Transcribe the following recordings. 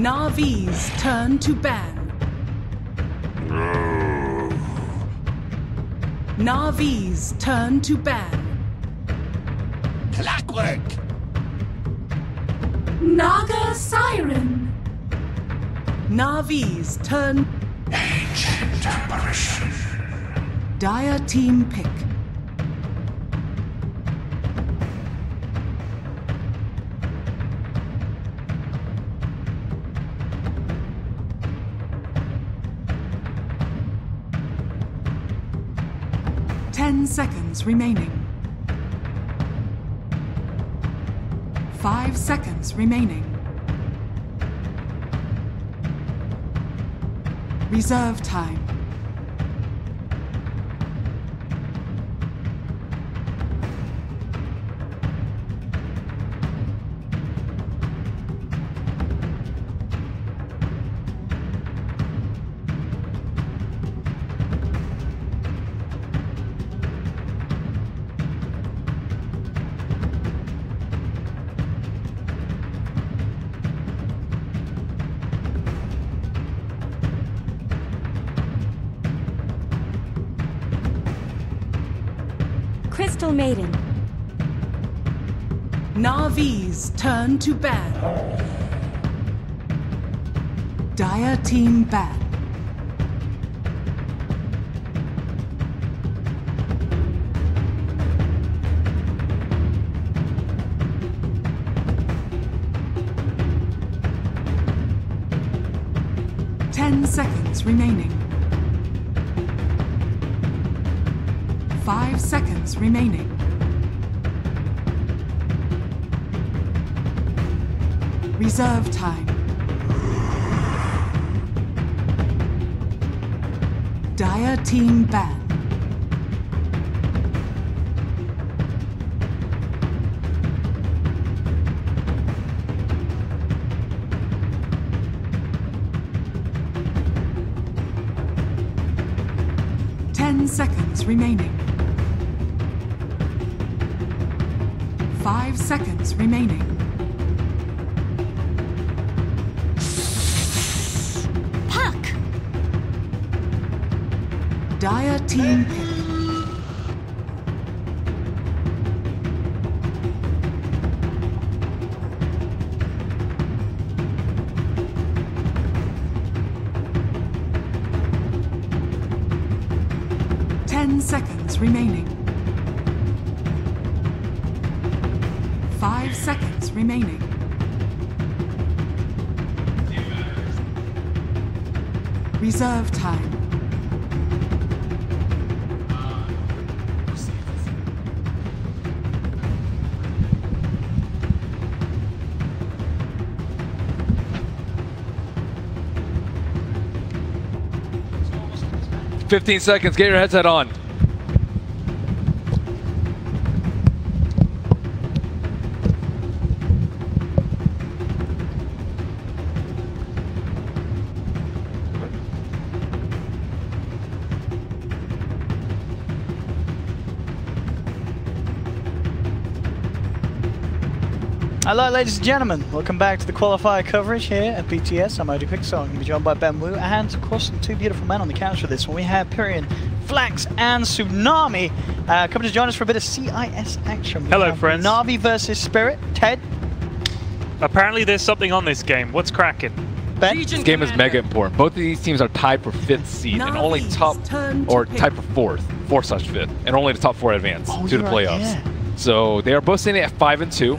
Navi's turn to ban. Navi's turn to ban. Clockwork! Naga Siren. Navi's turn. Ancient apparition. Dire team pick. Seconds remaining. 5 seconds remaining. Reserve time. Crystal Maiden. Navi's turn to ban. Dire team ban. Seconds remaining. 5 seconds remaining. Reserve time. Dire team ban. Seconds remaining. 5 seconds remaining. Puck! Dire team pick. Seconds remaining. 5 seconds remaining. Reserve time. "15 seconds, get your headset on." Hello ladies and gentlemen, welcome back to the qualifier coverage here at BTS. I'm Odie Pixel, I'm going to be joined by Ben Wu, and of course two beautiful men on the couch for this one. We have Pyrian, Flax and Tsunami coming to join us for a bit of CIS action. Hello friends. Navi versus Spirit. Ted? Apparently there's something on this game. What's cracking? Ben? This game is mega important. Both of these teams are tied for 5th seed and only top, or tied for 4th/5th, and only the top 4 advance to the playoffs. Yeah. So they are both sitting at 5-2.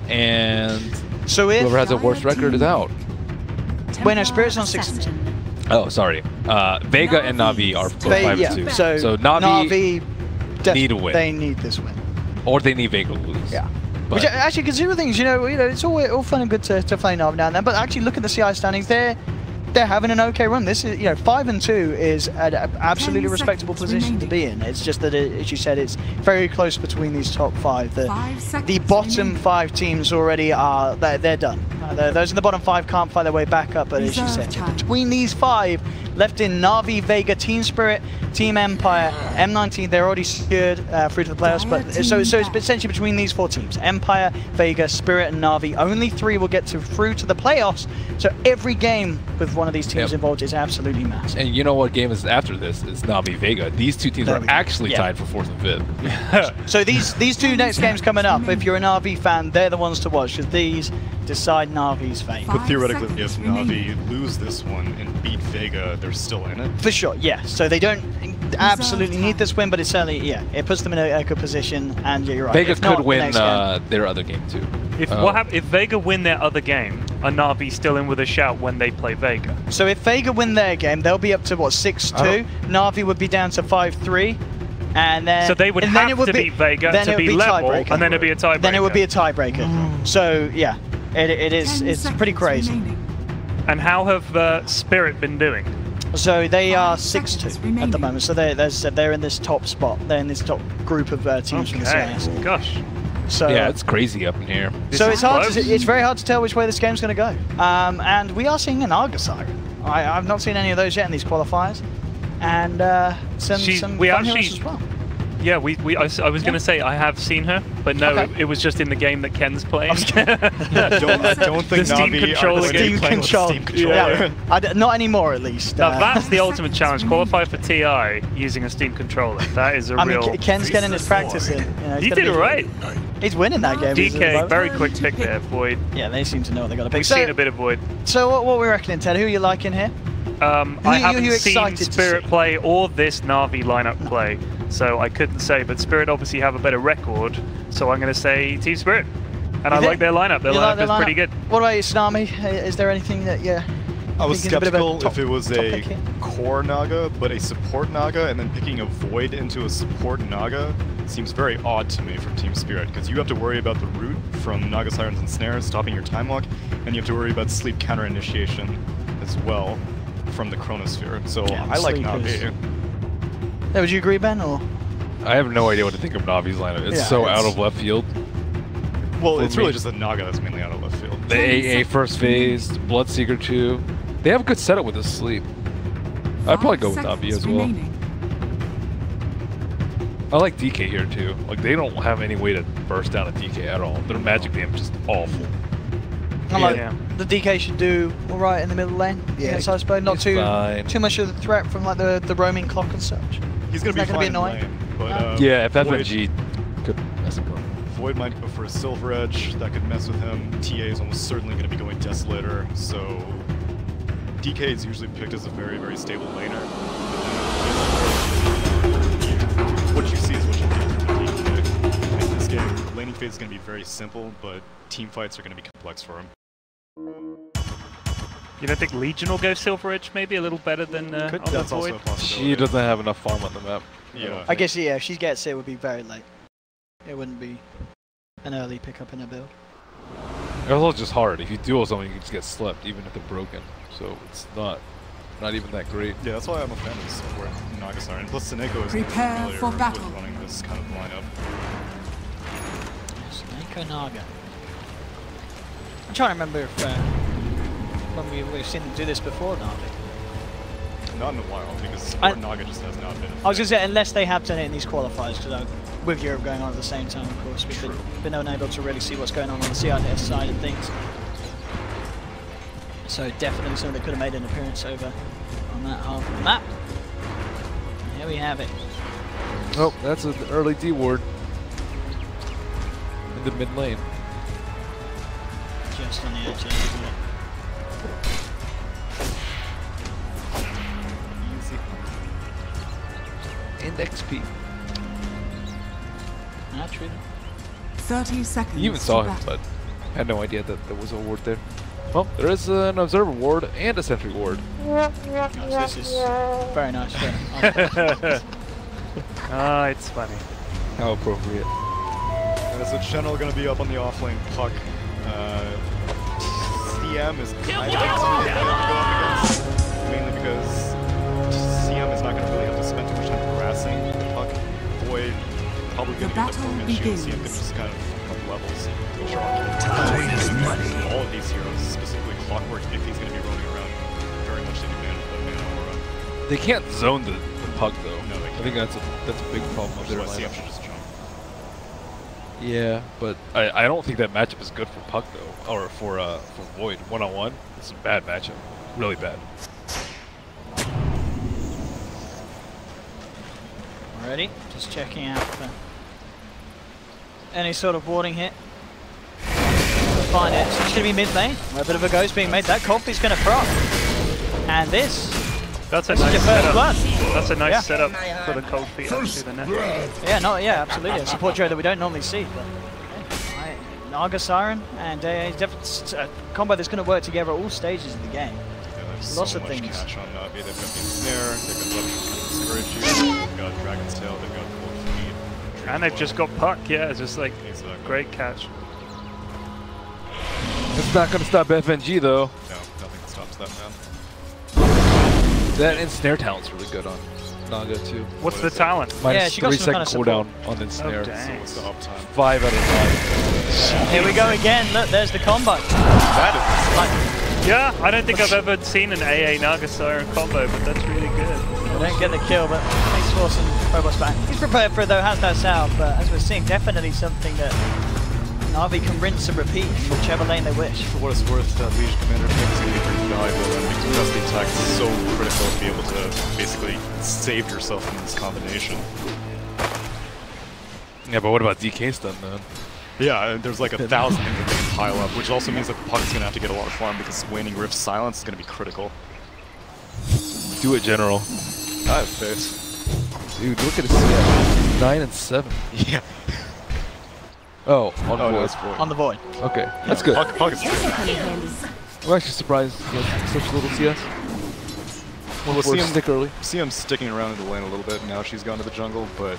And so if whoever has the worst record is out. Wait, no, Spirit's on 6-2. Oh, sorry. Vega and Navi are both 5-2. Yeah. So Navi need a win. They need this win. Or they need Vega to lose. Yeah. Which actually, consider things, you know, it's all fun and good to play Navi now and then, but actually look at the CI standings. They're having an okay run. This is, 5-2 is an absolutely respectable position to be in. It's just that, as you said, it's very close between these top 5. The bottom 5 teams already are, they're done. Those in the bottom 5 can't fight their way back up, but as you said, between these 5, left in Na'Vi, Vega, Team.Spirit, Team Empire, M19, they're already secured through to the playoffs, but so it's essentially between these 4 teams, Empire, Vega, Spirit, and Na'Vi. Only 3 will get through to the playoffs, so every game with one of these teams involved is absolutely massive. And you know what game is after this? It's Na'Vi, Vega. These 2 teams are actually tied for 4th and 5th. So these 2 next games coming up, if you're a Na'Vi fan, they're the ones to watch, because these decide Na'Vi's fate. But theoretically, if Na'Vi lose this one and beat Vega, they're still in it? For sure, yeah. So they don't absolutely need this win, but it's certainly, it puts them in a good position, and you're right. Vega could win their other game too. If Vega win their other game, are Na'Vi still in with a shout when they play Vega? So if Vega win their game, they'll be up to, what, 6-2? Na'Vi would be down to 5-3. And then, so they would have to beat Vega to be level, and then it'd be a tiebreaker. Then it would be a tiebreaker. So, yeah. It's pretty crazy. And how have Spirit been doing? So they are 6-2 at the moment. So they're in this top spot. They're in this top group of teams from the CIS. Gosh. So yeah, it's crazy up in here. So it's very hard to tell which way this game's going to go. And we are seeing an Arga Siren. I've not seen any of those yet in these qualifiers. And some fun heroes as well. Yeah, I was going to say I have seen her, but no, it was just in the game that Ken's playing. I don't think the Steam controller game. Steam controller. Yeah. Not anymore, at least. Now, that's the ultimate challenge. Qualify for TI using a Steam controller. That is a real... mean, Ken's getting his practice in. He did it right. He's winning that game. DK, very quick pick there, Void. Yeah, they seem to know what they got to pick. We've seen a bit of Void. So what are we reckoning, Ted? Who are you liking here? I haven't seen Spirit play or this Na'Vi lineup play, so I couldn't say, but Spirit obviously have a better record, so I'm going to say Team Spirit. And I like their lineup. Their lineup is pretty good. What about you, Tsunami? Is there anything that I was skeptical if it was a core Naga, but a support Naga, and then picking a Void into a support Naga seems very odd to me from Team Spirit, because you have to worry about the root from Naga Sirens and Snares, stopping your time walk, and you have to worry about sleep counter initiation as well from the Chronosphere. So I like Na'Vi. Yeah, would you agree, Ben? Or I have no idea what to think of Na'Vi's lineup. It's so out of left field. Well, it's really just the Naga that's mainly out of left field. The AA first phase, Bloodseeker 2. They have a good setup with the sleep. I'd probably go with Na'Vi as well. I like DK here too. Like, they don't have any way to burst down a DK at all. Their magic damage is just awful. The DK should do all right in the middle lane. Yeah, so I suppose not too much of a threat from like the roaming clock and such. He's gonna be annoying. Lane, but, yeah, if FNG could mess him up. Void might go for a Silver Edge, that could mess with him. TA is almost certainly going to be going Desolator, so DK is usually picked as a very, very stable laner. What you see is what you get from DK. In this game, laning phase is going to be very simple, but team fights are going to be complex for him. You don't think Legion will go Silver Edge maybe a little better than on the Void? She doesn't have enough farm on the map. Yeah. I guess, yeah, if she gets it, would be very late. It wouldn't be an early pickup in a build. It's also just hard. If you duel someone, you can just get slept, even if they're broken. So it's not even that great. Yeah, that's why I'm a fan of support Nagasar. And plus, Seneko is Prepare for battle with running this kind of lineup. Seneko Naga. I'm trying to remember if when we've seen them do this before, Naga. Not in a while, because support Naga just has not been. I was going to say, unless they have done it in these qualifiers, because with Europe going on at the same time, of course, we've been unable to really see what's going on the CIS side of things. So definitely something that could have made an appearance over on that half of the map. And here we have it. Oh, that's an early D ward in the mid lane. Just on the edge, isn't it? And XP. Not true. 30 seconds. You even saw him, but had no idea that there was a ward there. Well, there is an observer ward and a sentry ward. This is very nice. Ah, it's funny. How appropriate. As a general going to be up on the offlane puck. CM is kind of go up against, mainly because CM is not going to really have to spend too much time harassing the puck. Void probably going to get the poke and shield. CM can just kind of up levels. Time is money. these heroes, specifically Clockwork, if he's going to be rolling around very much taking advantage of the mana aura. They can't zone the puck though. No, they can't. I think that's a big problem of their CM lineup. should just jump. Yeah, but I don't think that matchup is good for puck though, or for Void one-on-one. It's a bad matchup, really bad. Already, just checking out for any sort of warding hit. Find it. So it should be mid lane. A bit of a ghost being made. That Coffee's going to proc. And this. That's a This is nice your first setup. blood. That's a nice Yeah. setup for the cold feet actually. The net. Yeah, absolutely. A support trio that we don't normally see. But okay. Naga Siren and it's definitely a combo that's going to work together at all stages of the game. Yeah, there's Lots so of much things. catch on Navi. They've got the snare, they've got Leverage to discourage you, they've got Dragon's Tail, they've got Cold Feet. And they've just got puck. Yeah, it's just like Exactly. great catch. It's not going to stop FNG though. No, nothing stops that man. That ensnare talent's really good on Naga too. What's the talent? Minus she got 3 some second kind of cooldown on the ensnare. Oh, dang. What's the uptime? 5 out of 5. Here we go again. Look, there's the combo. That is Yeah, I don't think I've ever seen an AA Naga Siren combo, but that's really good. They don't get the kill, but he's forcing Phobos back. He's prepared for it though, has that south, but as we're seeing, definitely something that Na'Vi can rinse and repeat in whichever lane they wish. For what it's worth, that Legion Commander pick is going to be pretty valuable, and because the attack is so critical to be able to basically save yourself from this combination. Yeah, but what about DK stun then? Yeah, there's like 1,000 things that can pile up, which also means that the puck is going to have to get a lot of farm because Waning Rift's silence is going to be critical. Do it, General. I have face. Dude, look at his CF. 9 and 7. Yeah. Oh, on Oh, Void. no, it's Void. On the void. Okay, that's good. Puck is I'm actually surprised he has such little CS. Well, Or CM stick early. See him sticking around in the lane a little bit. Now she's gone to the jungle, but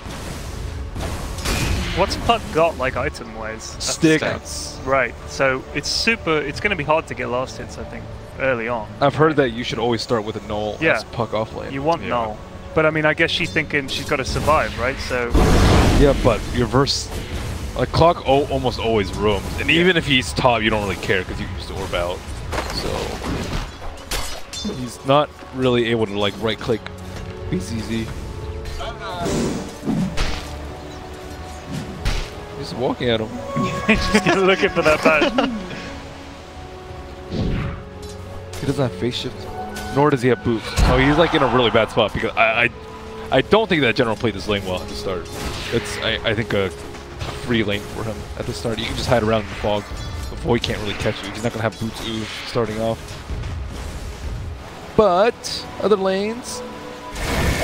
What's puck got like item wise? Stick. stats. Right. So it's going to be hard to get last hits, I think, early on. I've heard that you should always start with a null Yeah. as puck off lane. You want Yeah. null. But I mean, I guess she's thinking she's got to survive, right? So Yeah, but your verse, like Clock almost always roams, and even if he's top, you don't really care because you can just orb out. So he's not really able to like right click BZZ. Just walking at him. just looking for that badge. He doesn't have face shift, nor does he have boots. So he's like in a really bad spot because I don't think that General played this lane well at the start. It's I think a free lane for him at the start. You can just hide around in the fog. The Void can't really catch you. He's not gonna have boots starting off. But other lanes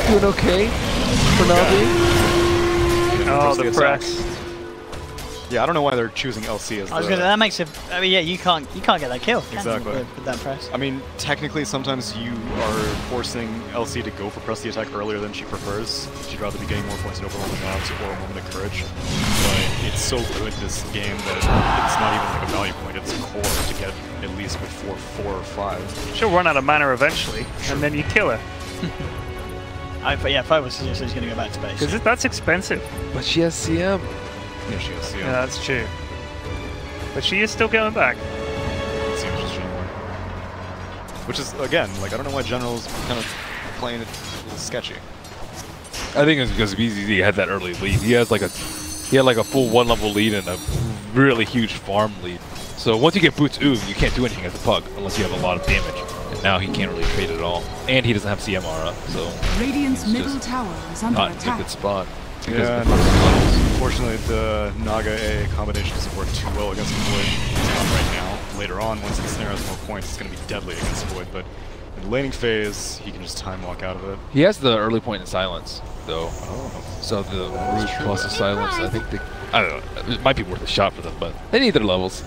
doing okay for Navi. Oh, the attack. press. Yeah, I don't know why they're choosing LC as I was the... gonna. That makes it. I mean, yeah, you can't get that kill. Can you, Exactly. with that press. I mean, technically, sometimes you are forcing LC to go for press the attack earlier than she prefers. She'd rather be getting more points in overwhelming odds or a moment of courage. But it's so good this game that it's not even like a value point. It's core to get at least with 4 or 5. She'll run out of mana eventually, and then you kill her. But yeah, Phobos is just gonna go back to base. Because that's expensive. But she has CM. Yeah, she has CM. Yeah, that's true. But she is still going back. CM's just chilling more. Which is, again, like, I don't know why General's kind of playing it a little sketchy. I think it's because BZZ had that early lead. He had like a full 1-level lead and a really huge farm lead. So once you get boots you can't do anything at the puck unless you have a lot of damage. And now he can't really trade it at all. And he doesn't have CM aura, so Radiant's it's middle just tower is under not in a attack. good spot. Because Yeah, of the first levels. unfortunately, the Naga A combination doesn't work too well against Void. It's not right now. Later on, once the snare has more points, it's going to be deadly against Void. But in the laning phase, he can just time walk out of it. He has the early point in silence, though. Oh. So the root plus the silence, I think I don't know. It might be worth a shot for them, but they need their levels.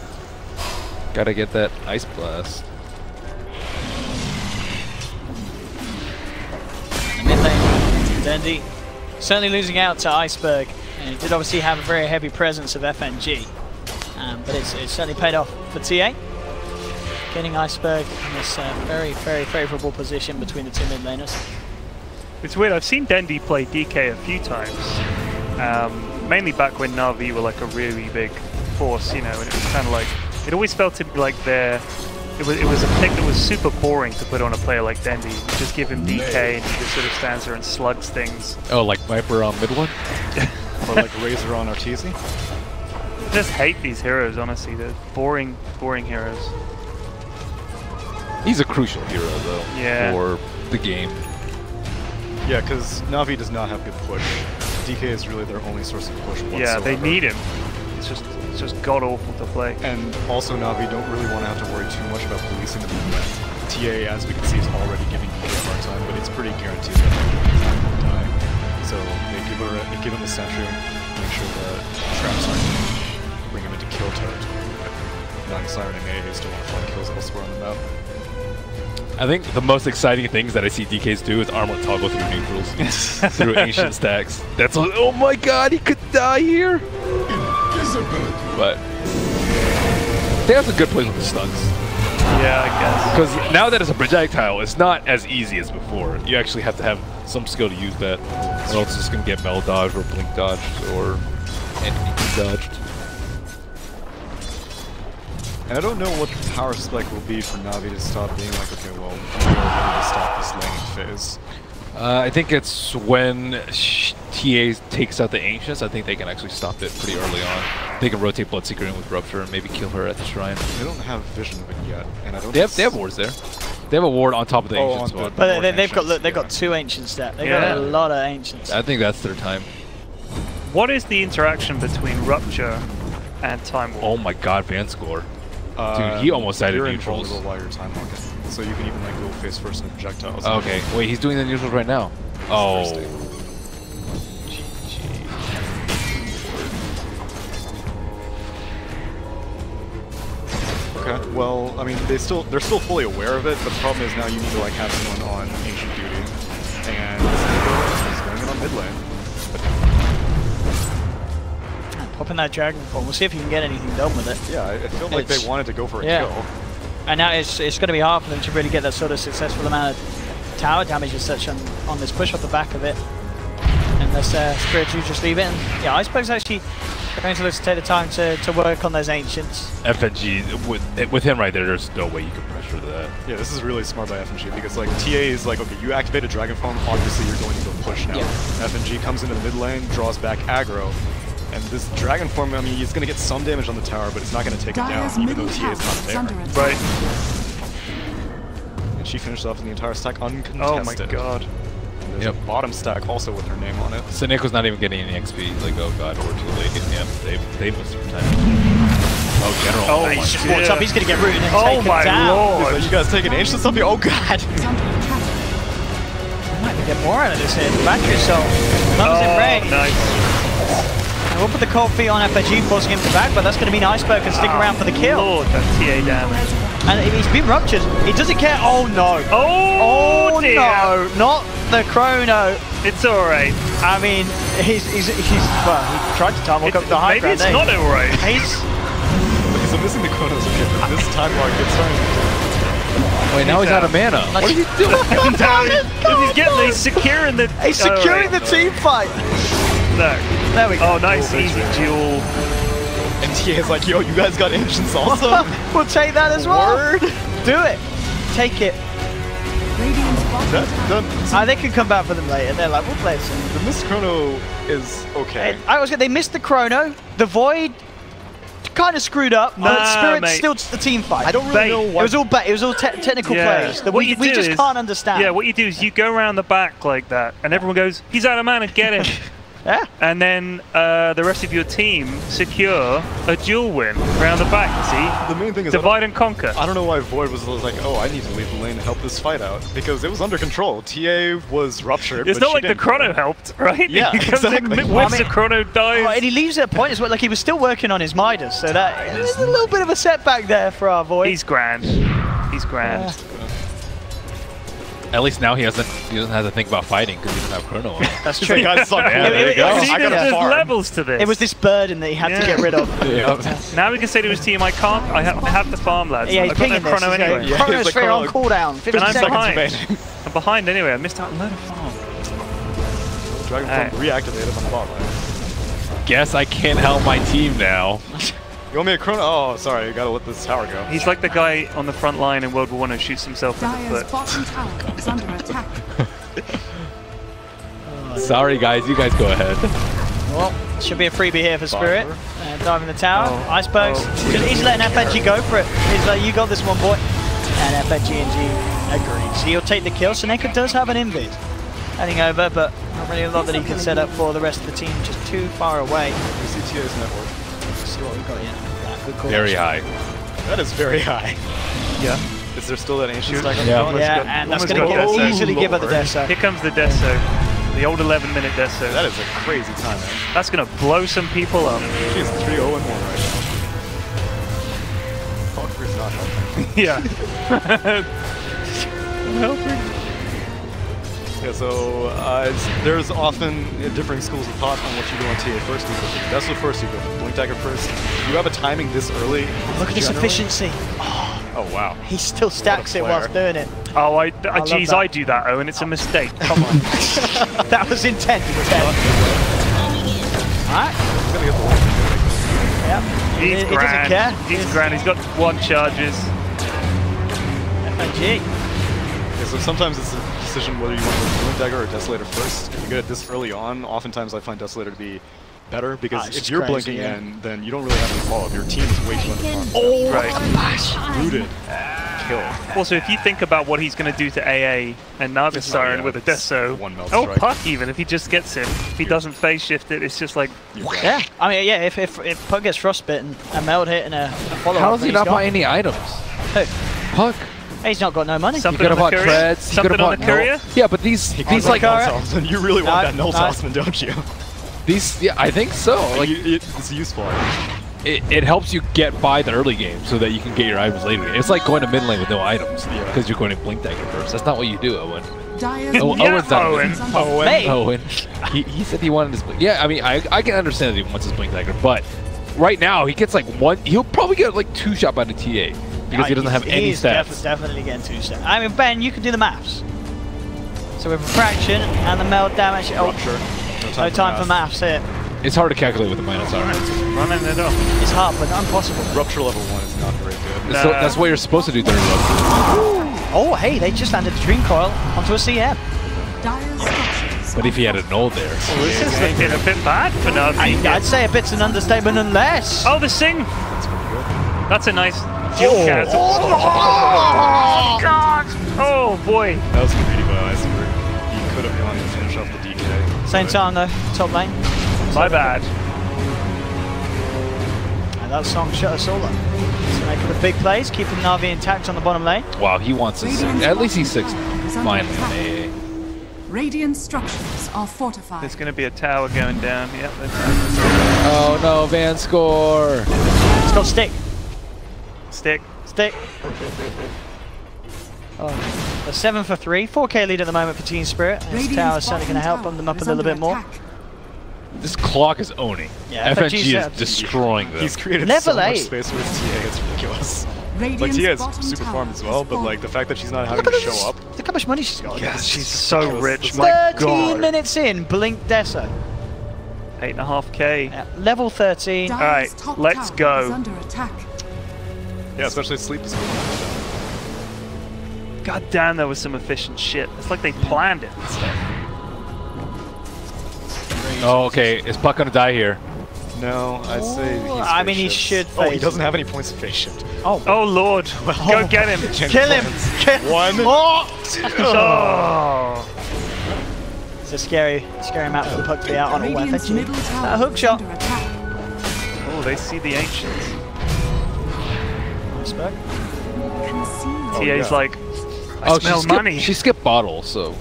Gotta get that ice blast. Mid lane, Dendy certainly losing out to Iceberg, and he did obviously have a very heavy presence of FNG, but it's certainly paid off for TA. Getting Iceberg in this very, very favourable position between the two mid laners. It's weird, I've seen Dendy play DK a few times. Mainly back when Na'Vi were like a really big force, you know, and it was kind of like It always felt to me like it was a pick that was super boring to put on a player like Dendi. You just give him DK and he just sort of stands there and slugs things. Oh, like Viper on mid one? Or like Razor on Arteezy? I just hate these heroes, honestly. They're boring heroes. He's a crucial hero, though, for the game. Yeah, because Na'Vi does not have good push. DK is really their only source of push whatsoever. Yeah, they need him. It's just god-awful to play. And also Na'Vi don't really want to have to worry too much about policing the movement. TA, as we can see, is already giving DK a hard time, but it's pretty guaranteed that he's not going to die. So they give him a sentry, make sure the traps aren't bring him into kill territory. Young Siren and AA still want to find kills elsewhere on the map. I think the most exciting things that I see DKs do is armlet toggle through neutrals, through ancient stacks. That's oh my god, he could die here! But they have some good plays with the stuns. Yeah, I guess. Because now that it's a projectile, it's not as easy as before. You actually have to have some skill to use that, or else it's just going to get Mel dodged or Blink dodged or Entity dodged. And I don't know what the power spec will be for Na'Vi to stop being like, okay, well, we are ready to stop this laning phase. I think it's when TA takes out the Ancients, I think they can actually stop it pretty early on. They can rotate Bloodseeker in with Rupture and maybe kill her at the shrine. They don't have vision of it yet, and I don't. They have wards there. They have a ward on top of the Ancient spot. But they've got 2 Ancients there. They've got a lot of Ancients. I think that's their time. What is the interaction between Rupture and Time Warp? Oh my god, Van Score. Dude, he almost died in neutrals. You're while you're time walking, so you can even like go face first in projectiles. Okay, wait, he's doing the neutrals right now. Oh. Okay, well, I mean, they're still fully aware of it, but the problem is now you need to like have someone on ancient duty, and he's going in on mid lane. Popping that dragon form. We'll see if you can get anything done with it. Yeah, I feel like they wanted to go for a kill. And now it's going to be hard for them to really get that sort of successful amount of tower damage as such on this push off the back of it. Unless Spirit, you just leave it. And yeah, I suppose actually going to take the time to work on those Ancients. FNG, with him right there, there's no way you can pressure that. Yeah, this is really smart by FNG because like TA is like, okay, you activate a dragon form, obviously you're going to go push now. Yeah. FNG comes into mid lane, draws back aggro. And this dragon form, I mean, he's going to get some damage on the tower, but it's not going to take it down, even though TA is not there. Right. And she finished off in the entire stack uncontested. Oh my god. And there's a bottom stack also with her name on it. Saneko's not even getting any XP. Like, oh god, or too late. Yeah, they missed their time. Oh, General. Oh, he just walks up, he's going to get rooted and taken down. Lord. You guys taking Ancients up here? Oh god. Might get more out of this here. Battery Assault comes in range. Nice. And we'll put the cold feet on FNG, forcing him to back, but that's going to mean Iceberg can stick around for the kill. Lord, that TA damage. And he's been ruptured. He doesn't care. Oh no. Oh dear. No, not the Chrono. It's alright. I mean, he's well, he tried to time walk up the high ground. Maybe it's not alright. So missing the Chronos okay, but this time mark gets turned. Wait, now he's out of mana. What are you doing? He's securing the... He's securing the team fight. No. There we go. Oh, nice, easy duel. And TA's like, yo, you guys got Ancients also? We'll take that as well. Word. Do it. Take it. They can come back for them later. They're like, we'll play some. The missed Chrono is okay. They missed the Chrono. The Void kind of screwed up, but Spirit's still the team fight. I don't really know what... It was all technical plays that we just can't understand. Yeah, what you do is you go around the back like that, and everyone goes, he's out of mana, get him. Yeah. And then the rest of your team secure a duel win around the back, see? The main thing is divide and conquer. I don't know why Void was like, oh, I need to leave the lane to help this fight out. Because it was under control. TA was ruptured, it's not like the Chrono helped, right? Yeah, he comes exactly. in midwest, the Chrono dies. And he leaves at a point as well, like he was still working on his Midas, so that there's a little bit of a setback there for our Void. He's grand. He's grand. At least now he doesn't have to think about fighting because he doesn't have Chrono on. That's true. There you go. There's levels to this. It was this burden that he had to get rid of. Now we can say to his team, I have to farm, lads. Yeah, he's I've got no pinging Chrono this. anyway. Yeah, Chrono's straight on cooldown. 50 and I'm seconds. behind. I'm behind anyway. I missed out a load of farm. Dragon Form reactivated on the bot lane. Guess I can't help my team now. You want me to chrono? Oh, sorry, you gotta let this tower go. He's like the guy on the front line in World War I who shoots himself in the Dire's foot. bottom tower is under attack. Sorry, guys. You guys go ahead. Well, should be a freebie here for Spirit. Diving the tower. Icebergs. He's letting FNG go for it. He's like, you got this one, boy. And FNG agrees. So he'll take the kill. So Neko does have an invid heading over, but not really a lot that he can set up for the rest of the team. Just too far away. We see TA's network. Let's see what we've got here. Yeah, good call. Very high. That is very high. Yeah. Is there still that ancient stack on Yeah. the Yeah, and that's Almost going got to Deso. easily give her the Deso. Here comes the Deso. The old 11-minute Deso. That is a crazy time, man. That's going to blow some people up. She is 3-0-1 right now. Falker's not helping. Yeah. Yeah, so there's often differing schools of thought on what you do on TA first. You go for Deso first, you go for Blink Dagger first. You have a timing this early. Look at this generally. efficiency. Oh, wow. He still stacks it whilst doing it. Oh, love geez, that. I do that, Owen. It's a mistake. Come on. That was intent. Alright. He's gonna get the one. Yep. He's He doesn't care. grand. He's grand. He's got 1 charges. FNG. Yeah, so sometimes it's a decision whether you want to go Blink Dagger or Desolator first. If you get it this early on, oftentimes I find Desolator to be better because it's if you're crazy, blinking yeah. in, then you don't really have any follow-up. Your team is way too underfarmed. Oh, Right. Rooted. Kill. Also, if you think about what he's going to do to AA and Natus Siren yeah, with a it's Deso, one melt oh, strike. Puck even, if he just gets him, if he doesn't phase shift it, it's just like, You're dead. yeah. I mean, yeah, if Puck gets frostbitten, a meld hit and a follow-up. How does he then not he's buy gone. any items? Who? Puck. He's not got no money. You something could on have the bought courier? treads. You could Something have on the bought courier? Yeah, but these like Null you really want that Null no. Tossman, don't you? these. Yeah, I think so. Like It's useful. it helps you get by the early game so that you can get your items later. It's like going to mid lane with no items because you're going to Blink Dagger first. That's not what you do, Owen. Dire's Oh, Yeah, Owen's not. Owen. Hey. Owen. He said he wanted his. Yeah, I mean, I can understand that he wants his Blink Dagger, but right now he gets like 1. He'll probably get like 2 shot by the TA because he doesn't have any He's stats. definitely getting 2 stats. I mean, Ben, you can do the maths. So with refraction and the meld damage, Rupture. no time for maths here. It's hard to calculate with the minus armor. running it off. It's hard, but impossible. Rupture level 1 is not very good. So that's what you're supposed to do during Rupture. Oh, hey, they just landed the Dream Coil onto a CM. Dire's structures. But if he had a null there. This is looking a bit bad for Navi. I'd say a bit's an understatement unless. Oh, the Sing! That's a nice dual cat. Oh, God! Oh, boy. That was greedy by Iceberg. He could have gone to finish off the DK. Same time though, top lane. My bad. And that song shut us all up. So making the big plays, keeping Navi intact on the bottom lane. Wow, he wants a 6. At least he's 6. Finally on AA. Radiant structures are fortified. There's going to be a tower going down. Yep. Oh no, Van score. It's got stick. Stick. Stick. Oh, a 7 for 3. 4k lead at the moment for Team.Spirit. This Radiant's tower is certainly bottom going to help tower them up a is little under bit more. attack. This clock is owning. Yeah, FNG FNG is is destroying them. He's created Level so much 8. space for his TA, it's ridiculous. Radiant's Like, Tia is bottom super tower farmed as well, is but like the fact that she's not having Look to at show this. up. Look how much money she's got. Yes, She's so rich. My 13 God. minutes in, Blink Deso. 8.5k. Yeah, level 13. Dire's Alright, top let's tower go. is under attack. Yeah, especially sleep is going on. God damn, there was some efficient shit. It's like they planned it and stuff. Oh, okay. Is Puck gonna die here? No, I'd say he's I mean, he phase should shift. Oh, he phase doesn't it. have any points of phase shift. Oh, Lord. Go get him. Kill him! Kill One. Oh. It's a scary map for the Puck to be out on all Radiant's FNG. middle tower A hook is shot. under attack. Oh, they see the Ancients. Iceberg. Concealed. TA's yeah. like, I smell money. She skipped bottle, so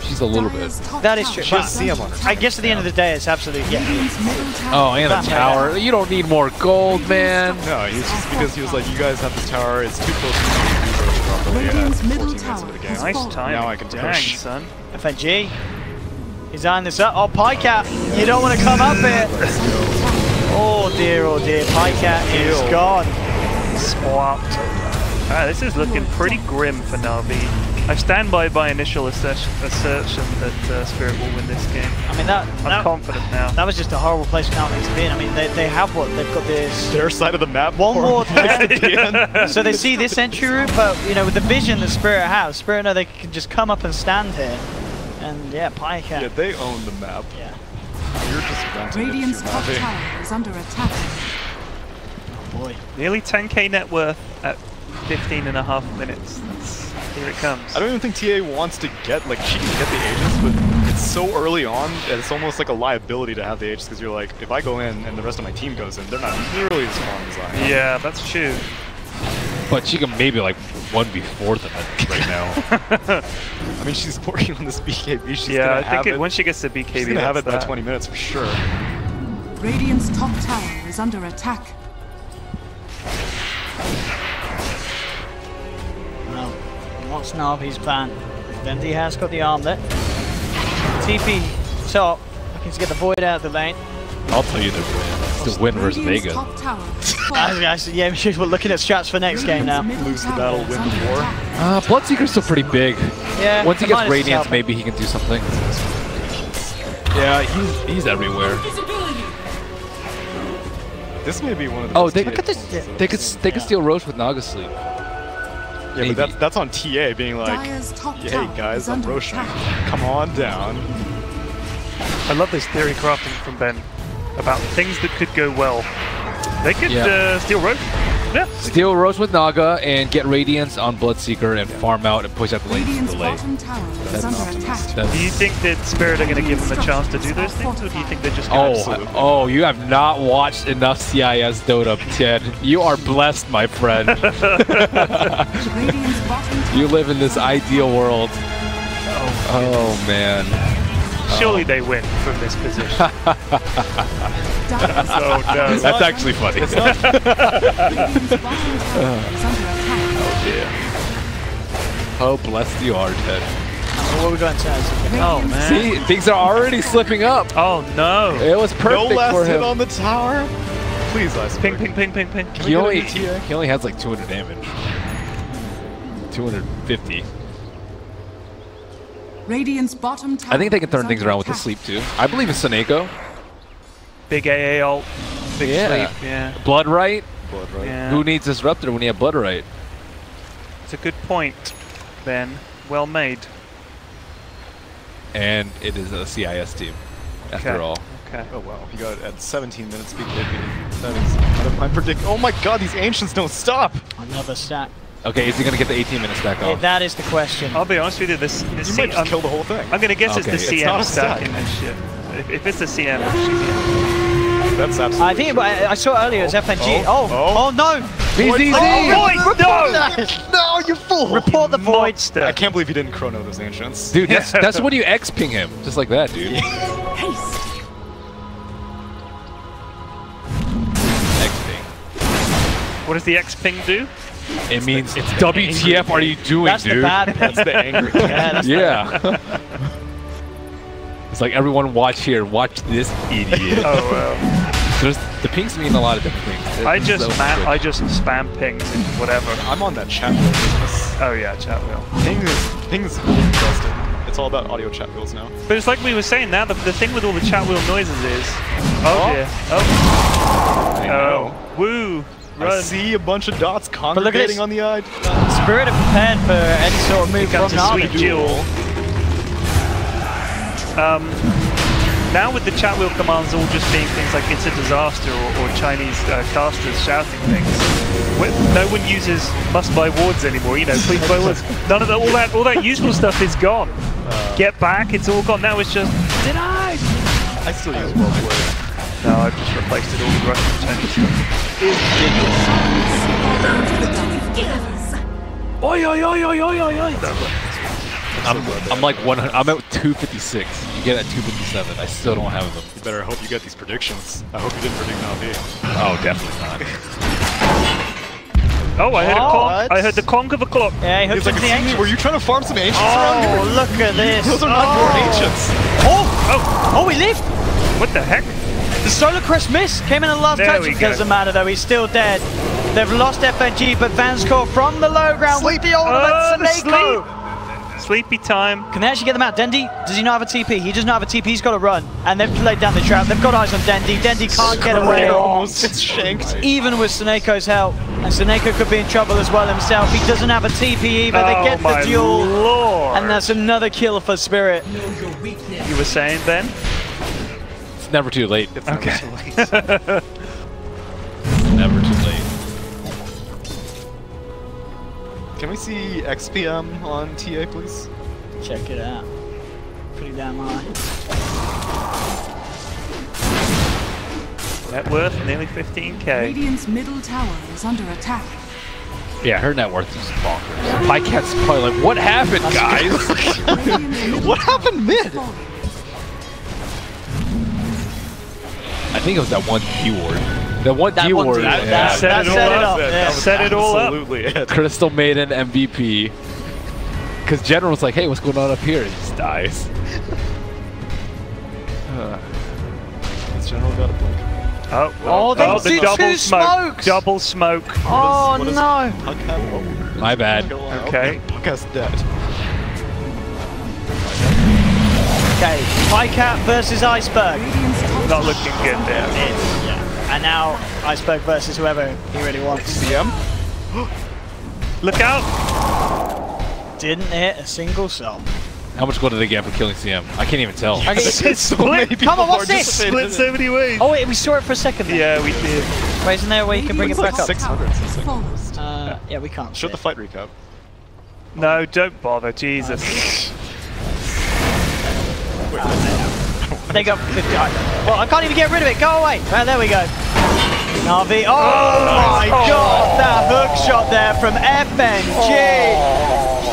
she's a little bit. Dire's top That is tower true. She has But CM on her. I guess at the end of the day, it's absolutely Radiant's middle tower. Oh, and a Batman. tower. You don't need more gold, man. No, he's just because he was like, you guys have this tower, it's too close to me properly at Radiant's 14 middle minutes tower into the game. has Nice fallen. time. Now I can Dang, push. son. FNG. He's eyeing this up. Oh, Pycat, you don't want to come up here. Oh dear, Pycat is gone. Swapped. Alright, this is looking pretty grim for Navi. I stand by my initial assertion that Spirit will win this game. I mean, I'm confident now. That was just a horrible place for Navi to be in. I mean, they have what? They've got this... Their side of the map. One more so they see this entry route, but, you know, with the vision that Spirit has, Spirit know they can just come up and stand here. And, yeah, Pike... Yeah, they own the map. Yeah. You're just renting Radiant's it top to tower is under attack. Oh, boy. Nearly 10k net worth at 15.5 minutes. Here it comes. I don't even think TA wants to get, like, she can get the Aegis, but it's so early on that it's almost like a liability to have the Aegis, because you're like, if I go in and the rest of my team goes in, they're not nearly as strong as I am. Yeah, that's true. But she can maybe like 1v4 them right now. I mean, she's working on this BKB. She's Yeah, gonna I have think it. once she gets to BKB, She's gonna have it by that. 20 minutes for sure. Radiant's top tower is under attack. Well, what's Navi's plan? Bendy has got the armlet. TP top, looking to get the Void out of the lane. I'll tell you their plan. It's to win versus Radiant's Vega. top tower is Yeah, we're looking at strats for next game now. Lose the battle, win the war. Bloodseeker's still pretty big. Yeah. Once he gets Minus Radiance, help. maybe he can do something. Yeah, he's everywhere. This may be one of the Oh, best they TA look at this. performances. They could steal Roche with Naga Sleep. Yeah, maybe. but that's on TA being like, Dyer's top hey tower guys, is I'm under Roshan. attack. Come on down. I love this theory crafting from Ben about things that could go well. They could steal Rogue. Yeah. Steal Roche with Naga and get Radiance on Bloodseeker and farm out and push out the lane Radiant's for the lane. bottom tower is under attack. Do you think that Spirit are going to give them a chance to do those things, or do you think they're just going to... Oh, you have not watched enough CIS Dota, Ted. You are blessed, my friend. Radiant's bottom tower You live in this ideal world. Oh, man. surely they win from this position. Dyer's Oh no. That's actually funny. Radiant's bottom tower is under attack. Oh, bless you are, Ted. What are we going to say? Oh man. See, things are already slipping up. Oh no. It was perfect No last for hit him. on the tower. Please, last Ping, ping, ping, ping, ping. He only has like 200 damage. 250. Radiant's bottom tower I think they can turn is things under around with the attack. sleep too. I believe in Seneko. Big AA ult. Big Yeah. sleep. Yeah. Blood right. Blood, right? Yeah. Who needs Disruptor when you have Blood right? It's a good point, Ben. Well made. And it is a CIS team, after Okay. all. Okay. Oh wow, he got it at 17 minutes BKB. That is out of my predict. Oh my god, these ancients don't stop! Another stack. Okay, is he gonna get the 18 minutes back Yeah, off? that is the question. I'll be honest with you. This You C might just kill the whole thing. I'm gonna guess Okay. it's It's the not CM a stack. stack in this shit. If it's the CM, That's absolutely I think I saw earlier it was FNG. Oh no! BZZ! Void! No! No, you fool! Report the void. Monster. I can't believe he didn't chrono those ancients. Dude, that's when you X-ping him. Just like that, dude. Haste. X-ping. What does the X ping do? It means, WTF are you doing, That's dude? the bad ping. That's the angry. Yeah, that's Yeah. It's like, everyone watch here. Watch this idiot. Oh well. The pings mean a lot of different things. I It's just so I good. just spam pings and whatever. I'm on that chat wheel business. Oh yeah, chat wheel. Ping is busted. It's all about audio chat wheels now. But it's like we were saying now. The thing with all the chat wheel noises is. Oh dear. I Oh. know. Oh. Woo. I Run. see a bunch of dots look at congregating this. on the eye. Spirit are prepared for any sort of move Here from comes a sweet Navi. duel. Now with the chat wheel commands all just being things like it's a disaster or Chinese casters shouting things, no one uses must buy wards anymore. You know, please buy wards. None of that, all that useful stuff is gone. Get back, it's all gone. Now it's just denied. I still use well played. No, I've just replaced it all with Russian tanks. Oi oi oi oi oi oi oi. I'm like 100. I'm at 256. You get at 257. I still don't have them. You better hope you get these predictions. I hope you didn't predict Navi. Oh, definitely not. Oh, I heard a What? conk. I heard the conk of a clock. Yeah, he He's hooks like, into the "Excuse me, ancients. were you trying to farm some ancients around Oh, here? look at this. Those are not born ancients. Oh, he lived. What the heck? The Solar Crest miss came in the last There touch. we It go. doesn't matter though, he's still dead. They've lost FNG, but Vanscore from the low ground with the ultimate the Seneko. Sleepy time. Can they actually get them out? Dendi, does he not have a TP? He does not have a TP. He's got to run. And they've laid down the trap. They've got eyes on Dendi. Dendi can't get away. Almost gets shanked. Even with Suneko's help. And Suneko could be in trouble as well himself. He doesn't have a TP either. They get the duel. Lord. And that's another kill for Spirit. You were saying, Ben? It's never too late. It's Okay. Never too late. Can we see XPM on TA, please? Check it out. Pretty damn high. Net worth nearly 15k. Radiant's middle tower is under attack. Yeah, her net worth is bonkers. Pycat's probably like, what happened, guys? What happened mid? I think it was that one D ward. That one D ward. That Set it all up. Yeah. Set it all up. Absolutely it. Crystal Maiden MVP. Because General was like, hey, what's going on up here? And he just dies. This general got a blink. Oh, Oh, they the did double two smoke. smokes. Double smoke. Oh, What is no. Puck have? Oh, My bad. Okay. Puck has dead. Okay, Pycat versus Iceberg. Radiant's top Not looking good there. And now Iceberg versus whoever he really wants. CM? Look out! Didn't hit a single soul. How much gold did they get for killing CM? I can't even tell. Okay, So many people come on, what's this? Split so many ways. Oh wait, we saw it for a second. Then. Yeah, we did. Wait, isn't there a way you can bring it back up? 600. is fullest. Yeah, we can't. Show the fight recap. No, don't bother, Jesus. They got 50. Well, I can't even get rid of it. Go away. Right, there we go. Navi. Oh my God! That hook shot there from FNG.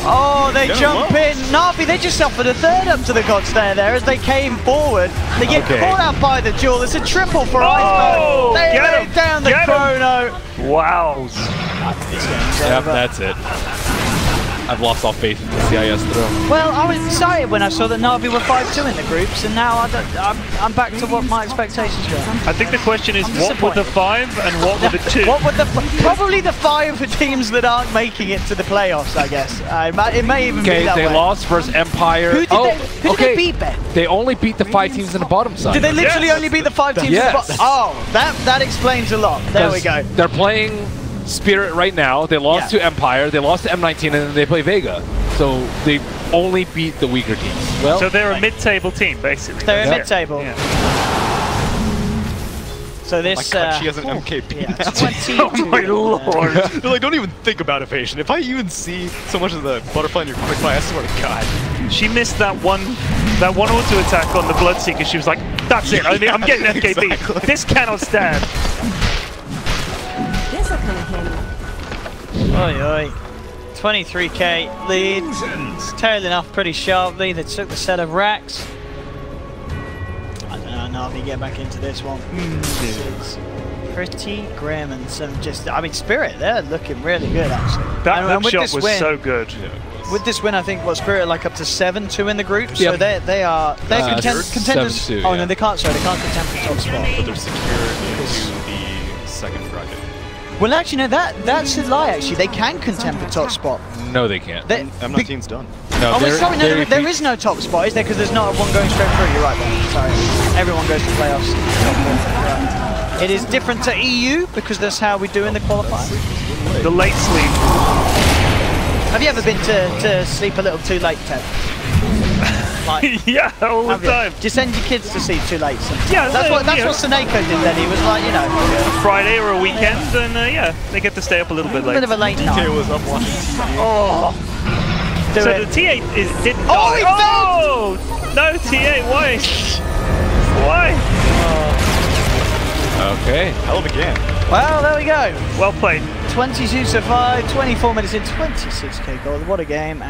Oh, they jump in. Navi, they just offered a third up to the gods there as they came forward. They get caught out by the duel. It's a triple for Iceberg. They laid down the chrono. Wow. Yep, that's it. I've lost all faith in the CIS throw. Well, I was excited when I saw that Navi were 5-2 in the groups, and now I'm back to what my expectations were. I think the question is, what were the 5 and what were the 2? What would probably the 5 teams that aren't making it to the playoffs, I guess. It may even be that they way. lost versus Empire. Who did they beat, Ben? They only beat the 5 teams in the bottom side. Did they literally only beat the 5 teams? Yes. Oh, that explains a lot. There we go. They're playing Spirit right now. They lost to Empire. They lost to M19, and then they play Vega. So they only beat the weaker teams. Well, So they're a mid-table team, basically. They're in mid-table. Yeah. So this. My God, she has an MKB Yeah, now. 22. Oh my lord. They're like, don't even think about evasion. If I even see so much of the butterfly in your quick fire, I swear to God. She missed that one auto attack on the Bloodseeker. She was like, that's it, I'm getting FKB. Exactly. This cannot stand. Oi, oi. 23k lead. It's tailing off pretty sharply. They took the set of racks. I don't know, Navi, get back into this one. This is pretty grim and some just. I mean, Spirit, they're looking really good actually. That and hook shot was win, so good. With this win, I think Spirit are like up to 7-2 in the group. So Yep. they're contenders. 7-2, Oh yeah. no, they can't. Sorry, they can't contend for top spot. But they're secure into the second bracket. Well, actually, no, that's a lie. Actually, they can contend for top spot. no, they can't. M19's done. No, Oh, they're- sorry, no, they're- there is no top spot, is there? Because there's not one going straight through. You're right, Ben. Sorry. Everyone goes to playoffs. Right. It is different to EU because that's how we do in the qualifiers. The late sleep. Have you ever been to sleep a little too late, Ted? Like, Yeah, all the have you? time. Do you send your kids to sleep too late sometimes? Yeah, that's what yeah. Suneko did then. He was like, you know, Friday or a weekend, and yeah, they get to stay up a little bit a bit late. of a late DK night. was up watching TV. Oh, do So it. the T8 didn't Oh, die. he Oh! No T8, why? Why? Okay. Hell of a game. Well, there we go. Well played. 22 to 5, 24 minutes in, 26k gold. What a game.